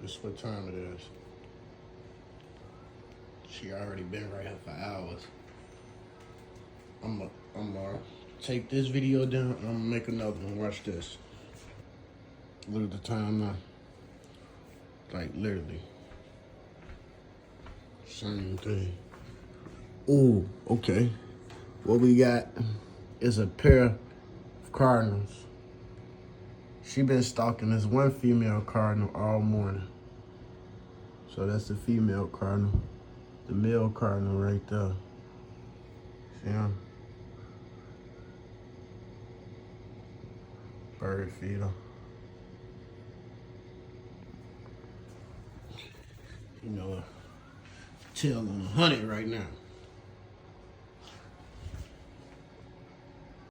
This is what time it is. She already been right here for hours. I'm gonna take this video down and I'm gonna make another one. Watch this. Look at the time now. Like literally. Same thing. Ooh, okay. What we got is a pair of cardinals. She been stalking this one female cardinal all morning. So that's the female cardinal. The male cardinal right there. See him? Bird feeder. You know, tail on 100 right now.